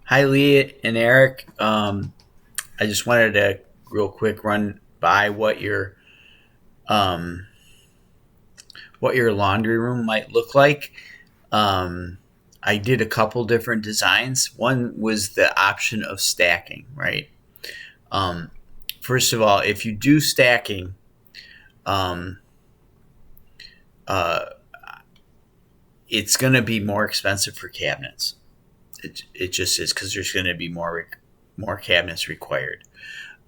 Hi, Lee and Eric. I just wanted to real quick run by um, what your laundry room might look like. Um, I did a couple different designs. One was the option of stacking, right? Um, First of all, if you do stacking, um, uh, it's going to be more expensive for cabinets. It just is because there's going to be more cabinets required.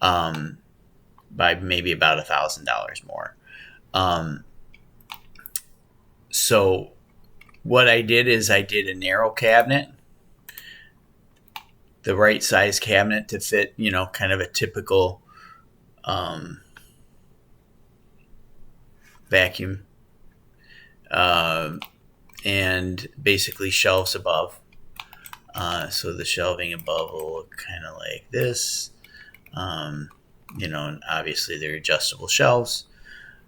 Um, by maybe about $1,000 more. Um, so what I did is I did a narrow cabinet, the right size cabinet to fit, kind of a typical um, vacuum, uh, and basically shelves above. So the shelving above will look kind of like this. Um, and obviously they're adjustable shelves.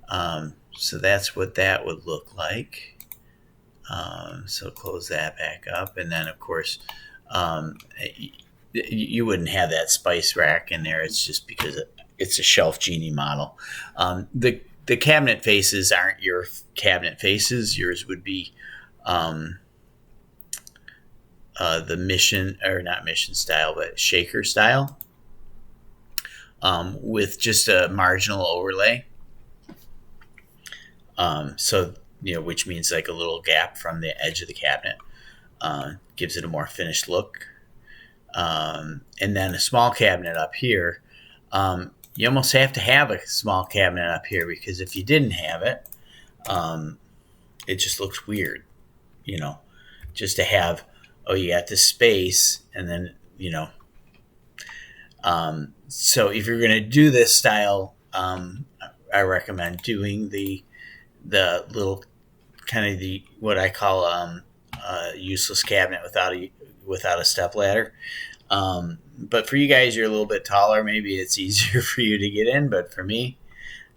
So that's what that would look like. So close that back up, and then of course, um, you wouldn't have that spice rack in there. It's just because it's a Shelf Genie model. The cabinet faces aren't your cabinet faces. Yours would be um, the mission, or not mission style, but shaker style, with just a marginal overlay. So which means like a little gap from the edge of the cabinet, gives it a more finished look. And then a small cabinet up here. You almost have to have a small cabinet up here because if you didn't have it, um, it just looks weird, you know, just to have, oh, you got this space and then, so if you're going to do this style, I recommend doing the little kind of the what I call useless cabinet without a step ladder. But for you guys, you're a little bit taller. Maybe it's easier for you to get in. But for me,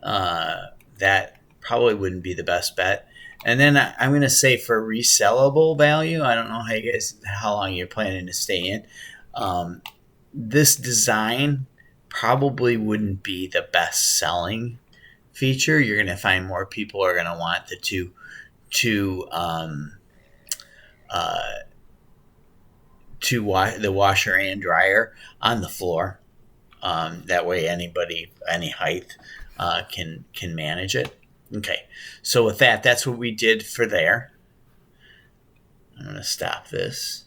that probably wouldn't be the best bet. And then I'm going to say for resellable value, I don't know how long you're planning to stay in. This design probably wouldn't be the best selling feature. You're going to find more people are going to want the to uh, the washer and dryer on the floor. That way, anybody, any height, can manage it. Okay, so with that, that's what we did for there. I'm going to stop this.